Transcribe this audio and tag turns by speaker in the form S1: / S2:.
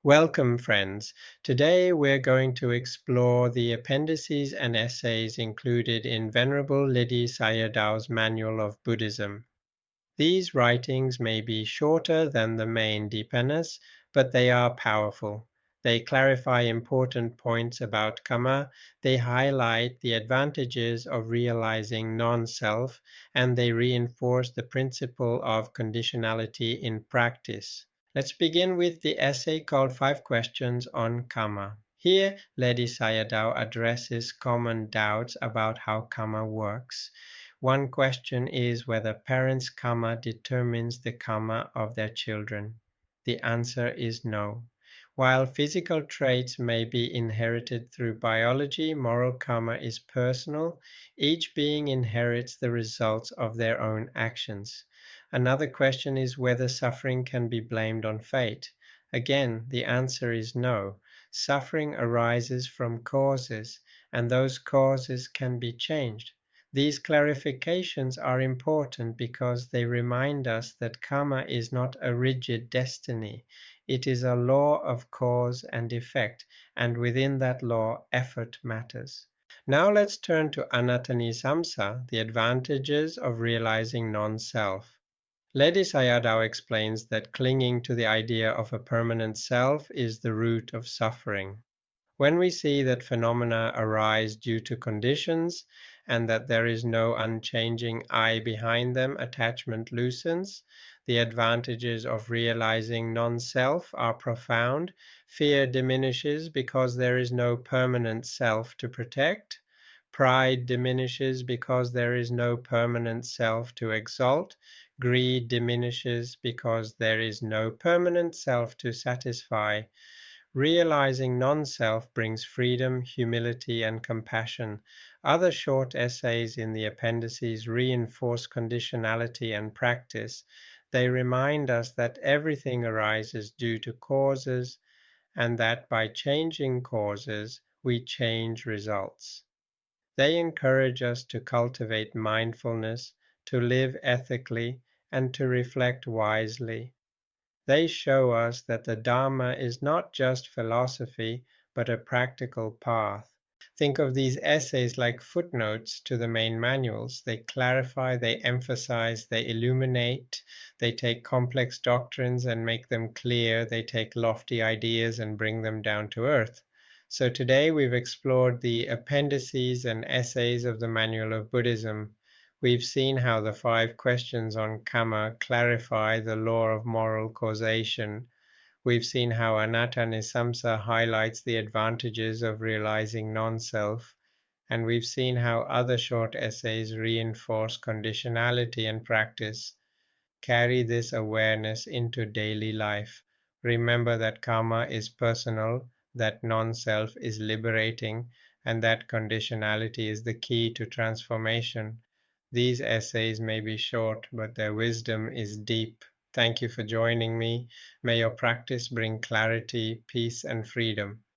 S1: Welcome, friends. Today we're going to explore the appendices and essays included in Venerable Ledi Sayadaw's Manual of Buddhism. These writings may be shorter than the main Deepanas, but they are powerful. They clarify important points about Kamma, they highlight the advantages of realizing non-self, and they reinforce the principle of conditionality in practice. Let's begin with the essay called Five Questions on Kamma. Here, Ledi Sayadaw addresses common doubts about how Kamma works. One question is whether parents' karma determines the karma of their children. The answer is no. While physical traits may be inherited through biology, moral karma is personal. Each being inherits the results of their own actions. Another question is whether suffering can be blamed on fate. Again, the answer is no. Suffering arises from causes, and those causes can be changed. These clarifications are important because they remind us that karma is not a rigid destiny. It is a law of cause and effect, and within that law, effort matters. Now let's turn to Anattanisamsa, the advantages of realizing non-self. Ledi Sayadaw explains that clinging to the idea of a permanent self is the root of suffering. When we see that phenomena arise due to conditions and that there is no unchanging I behind them, attachment loosens. The advantages of realizing non-self are profound. Fear diminishes because there is no permanent self to protect. Pride diminishes because there is no permanent self to exalt. Greed diminishes because there is no permanent self to satisfy. Realizing non-self brings freedom, humility, and compassion. Other short essays in the appendices reinforce conditionality and practice. They remind us that everything arises due to causes, and that by changing causes, we change results. They encourage us to cultivate mindfulness, to live ethically, and to reflect wisely. They show us that the Dharma is not just philosophy, but a practical path. Think of these essays like footnotes to the main manuals. They clarify, they emphasize, they illuminate, they take complex doctrines and make them clear, they take lofty ideas and bring them down to earth. So today we've explored the appendices and essays of the Manual of Buddhism. We've seen how the 5 questions on Kamma clarify the law of moral causation. We've seen how Anattanisamsa highlights the advantages of realizing non-self. And we've seen how other short essays reinforce conditionality and practice. Carry this awareness into daily life. Remember that karma is personal, that non-self is liberating, and that conditionality is the key to transformation. These essays may be short, but their wisdom is deep. Thank you for joining me. May your practice bring clarity, peace, and freedom.